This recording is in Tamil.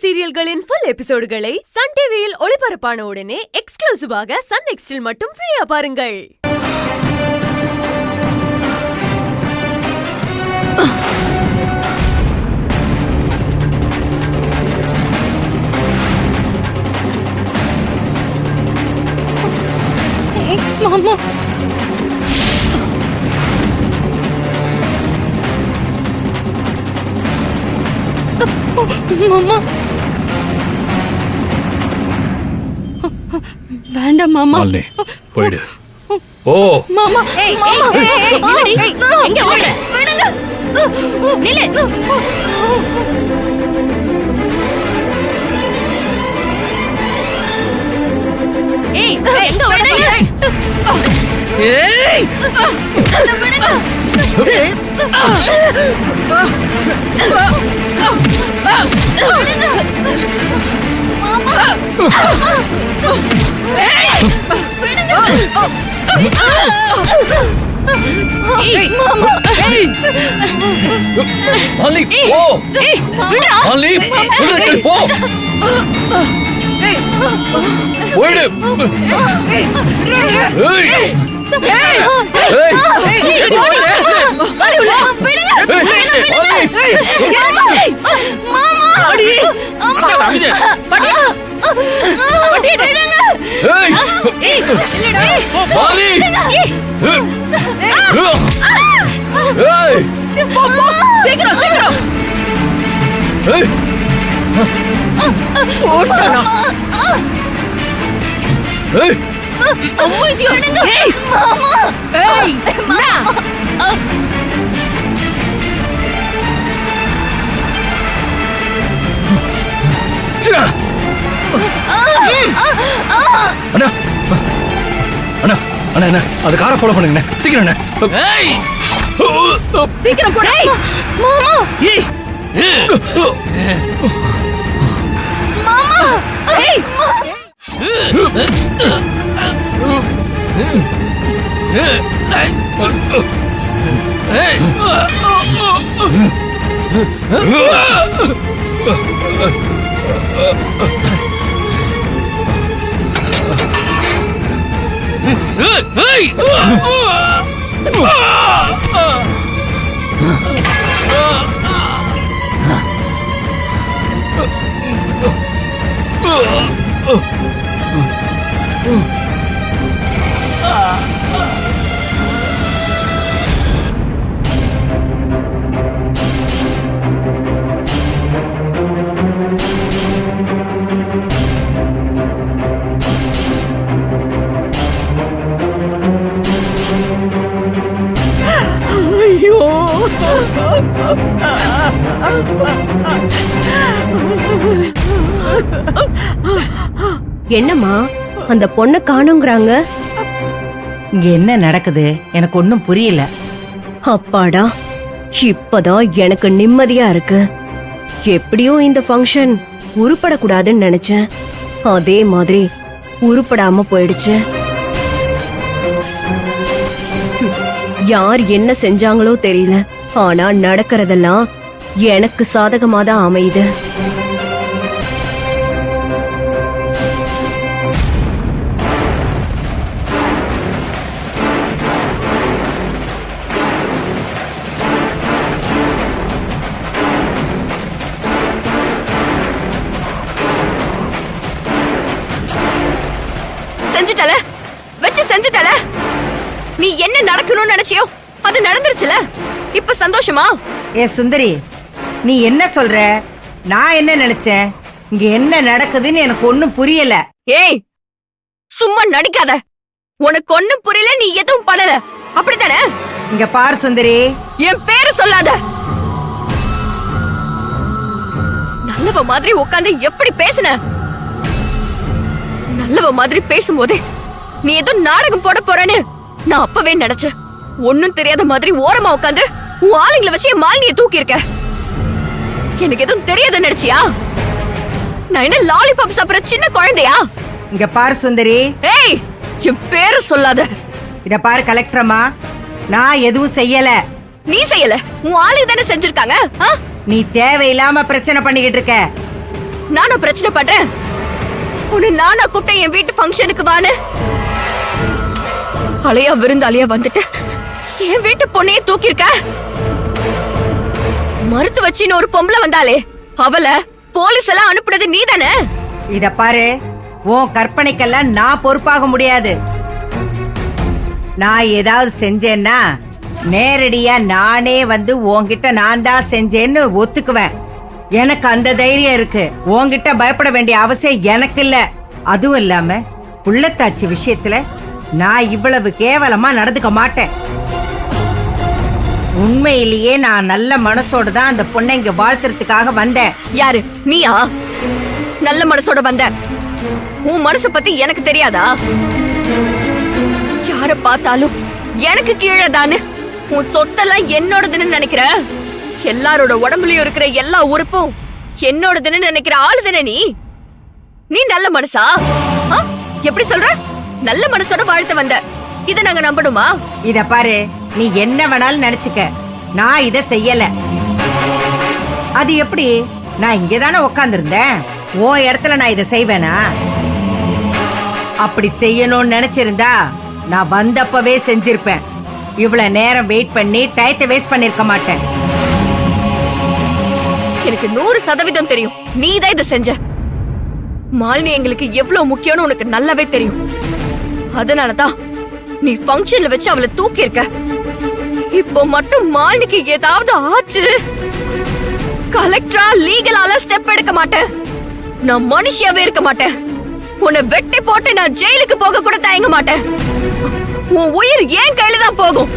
சீரியல்களின் ஃபுல் எபிசோடுகளை சன் டிவியில் ஒளிபரப்பான உடனே எக்ஸ்க்ளூசிவாக சன் நெக்ஸ்டில் மட்டும் ஃப்ரீயா பாருங்கள். மாமா மாமா வேண்டாம் மாமா. போயிடு. ஓ மாமா எங்க ஓடு? விடுங்க. நில்லு. ஏய் எங்க ஓடு? ஏய் விடுங்க. அது காரை ஃபாலோ பண்ணுங்க சீக்கிரம். சீக்கிரம் போடு மாமா. மாமா என்னம்மா அந்த பொண்ண காணுங்கிறாங்க? இங்க என்ன நடக்குது எனக்கு ஒண்ணும் புரியல. அப்பாடா, இப்பதான் எனக்கு நிம்மதியா இருக்கு. எப்படியும் இந்த ஃபங்க்ஷன் உருப்படக்கூடாதுன்னு நினைச்சேன். அதே மாதிரி உருப்படாம போயிடுச்சு. யார் என்ன செஞ்சாங்களோ தெரியல, ஆனா நடக்கிறதெல்லாம் எனக்கு சாதகமாதான் அமையுது. செஞ்சுட்டல வச்சு செஞ்சுட்டல. நீ என்ன நடக்கணும்னு நினைச்சியோ அது நடந்துருச்சுல. இப்ப சந்தோஷமா? ஏ சுந்தரி, நீ என்ன சொல்ற? நான் என்ன நினைச்சேன்? இங்க என்ன நடக்குதுன்னு எனக்கு ஒண்ணும் புரியல. ஏய் சும்மா நடிக்காத. உனக்கு ஒண்ணும் புரியல, நீ எதுவும் பண்ணல, அப்படித்தானே? இங்க பாரு சுந்தரி, என் பேரு சொல்லாத. நல்லவ மாதிரி உட்கார்ந்து எப்படி பேசுன? நல்லவ மாதிரி பேசும்போதே நீ ஏதோ நாடகம் போட போறேன்னு நான் அப்பவே நினைச்சேன். ஒன்னும் தெரியாத மாதிரி ஓரமா உட்காந்து உன் ஆளுங்களை வச்சு என் மாலினியை தூக்கி இருக்க. எனக்கு எதுவும் தெரியாத நினைச்சியா? நான் என்ன லாலிபாப் சாப்பிடுற சின்ன குழந்தையா? இங்க பாரு சுந்தரி. ஏய் என் பேரு சொல்லாத. இத பாரு கலெக்டரம்மா, நான் எதுவும் செய்யல. நீ செய்யல, உன் ஆளுங்க தானே செஞ்சிருக்காங்க. நீ தேவையில்லாம பிரச்சனை பண்ணிக்கிட்டு இருக்க. நானும் பிரச்சனை பண்றேன். உன்னை நானா கூப்பிட்டேன் என் வீட்டு ஃபங்க்ஷனுக்கு வான்னு. அலையா விருந்தாளியா வந்துட்டு என் வீட்டு பொண்ணையே தூக்கிருக்க. மறுத்து வச்சின்னு ஒரு பொம்பளை வந்தாலே அவளை போலீஸ் எல்லாம் அனுப்புனது நீதானே? இத பாரு, உன் கற்பனைக்கெல்லாம் நான் பொறுப்பாக முடியாது. நான் ஏதாவது செஞ்சேன்னா நேரடியா நானே வந்து உன்கிட்ட நான் தான் செஞ்சேன்னு ஒத்துக்குவேன். எனக்கு அந்த தைரியம் இருக்கு. உன்கிட்ட பயப்பட வேண்டிய அவசியம் எனக்கு இல்ல. அதுவும் இல்லாம புள்ளத்தாச்சி விஷயத்துல நான் இவ்வளவு கேவலமா நடந்துக்க மாட்டேன். உண்மையிலேயே நான் நல்ல மனசோட தான் அந்த பொண்ணை இங்க வாழ்த்துறதுக்காக வந்தேன். யாரு நீயா? நல்ல மனசோட வந்த. உன் மனச பத்தி எனக்கு தெரியாதா? யார பார்த்தாலும் எனக்கு கீழே தானே. உன் சொத்தெல்லாம் என்னோடதுன்னு நினைக்கிற. எல்லாரோட உடம்புலயும் இருக்கிற எல்லா உறுப்பும் என்னோடதுன்னு நினைக்கிற ஆளு தானே நீ. நீ நல்ல மனசா? எப்படி சொல்ற? நல்ல மனசோட வாழ்த்து வந்த. இத நாங்க நம்பணுமா? இத பாரு, நீ என்ன வேணாலும் நினைச்சுக்க, நான் இத செய்யல. அது எப்படி? நான் இங்கதானே உட்கார்ந்து இருந்தேன். உன் இடத்துல நான் இத செய்வேனா? அப்படி செய்யணும்னு நினைச்சிருந்தா நான் வந்தப்பவே செஞ்சிருப்பேன். இவ்வளவு நேரம் வெயிட் பண்ணி டயத்தை வேஸ்ட் பண்ணிருக்க மாட்டேன். எனக்கு 100% தெரியும் நீதான் இத செஞ்ச. மாலினி எங்களுக்கு எவ்வளவு முக்கியம்னு உனக்கு நல்லாவே தெரியும். அதனாலதான் நீ ஃபங்க்ஷன்ல வச்சு அவளை தூக்கி இருக்க. இப்போ மட்டும் மாலினிக்கு ஏதாவது ஆச்சு, கலெக்டரா லீகலால ஸ்டெப் எடுக்க மாட்டேன். நான் மனுஷியாவே இருக்க மாட்டேன். உன்னை வெட்டி போட்டு நான் ஜெயிலுக்கு போக கூட தயங்க மாட்டேன். உன் உயிர் ஏன் கையில தான் போகும்.